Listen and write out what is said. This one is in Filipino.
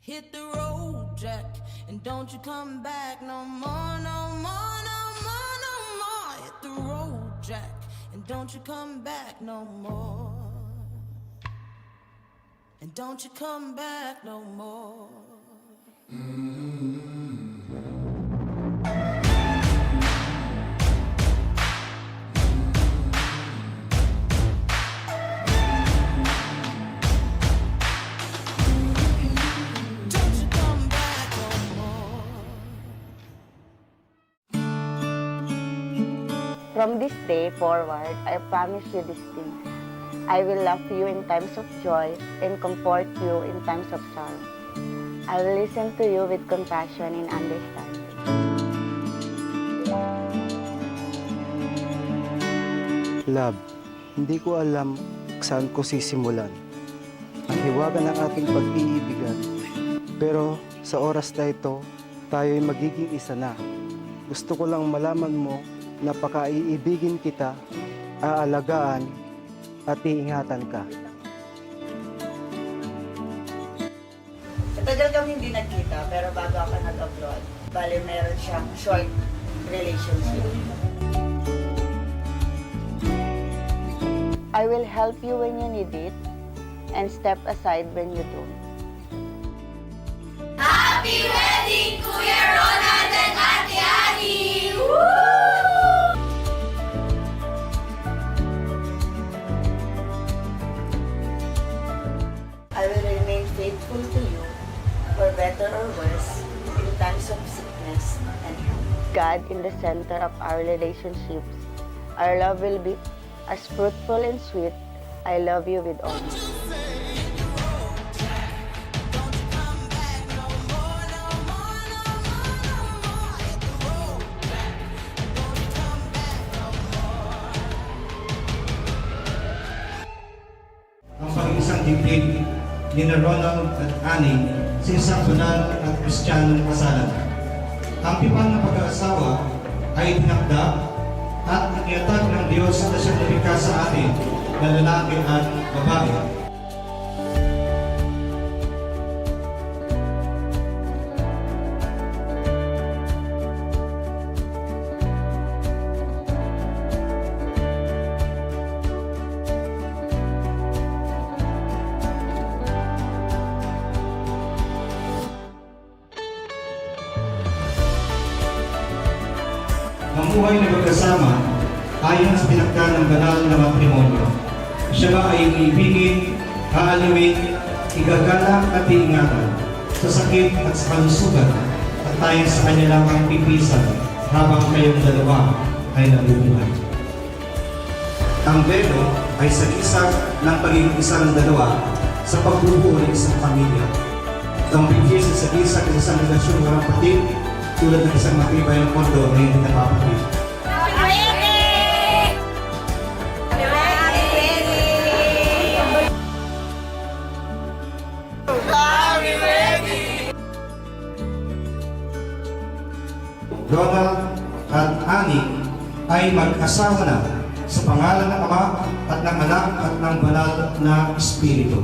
Hit the road, Jack, and don't you come back no more, no more, no more, no more. Hit the road, Jack, and don't you come back no more. And don't you come back no more. Don't you come back no more. From this day forward, I promise you these things. I will love you in times of joy and comfort you in times of sorrow. I will listen to you with compassion and understanding. Love, hindi ko alam saan ko sisimulan ang hiwaga ng ating pag-iibigan. Pero sa oras na ito, tayo'y magiging isa na. Gusto ko lang malaman mo na paka-iibigin kita, aalagaan, at iingatan ka. Matagal kami hindi nagkita, pero bago ako nag-abroad, bali meron siyang short relationship. I will help you when you need it, and step aside when you don't. Happy wedding, Kuya Ronald and Ate Annie! I will remain faithful to you, for better or worse, in times of sickness and health. God in the center of our relationships, our love will be as fruitful and sweet. I love you with all. Ang pag-iisang dibdib ni Ronald at Annie sa isang banal at kristyanong kasalan. Ang pipang ng pag-aasawa ay tinakda at iniatag ng Diyos na siyang lumikha sa atin na lalaki at babae. Mamuhay na magkasama ayon sa tinakda ng banal na matrimonyo. Siya ba ay iibigin, aalawin, igagalak at iingatan sa sakit at sa kalusugan at tayo sa kanya lang ang pipisan habang kayong dalawa ay nabubuhay. Ang belo ay sagisag ng pagiging isa ng dalawa sa pagbubuo ng isang pamilya. Ang bigay sa sagisag ng isang relasyon walang patid tulad ng isang matibay ng kondo na hindi napapatid. Ronald at Annie ay mag-asawa na sa pangalan ng Ama at ng Anak at ng Banal na Espiritu.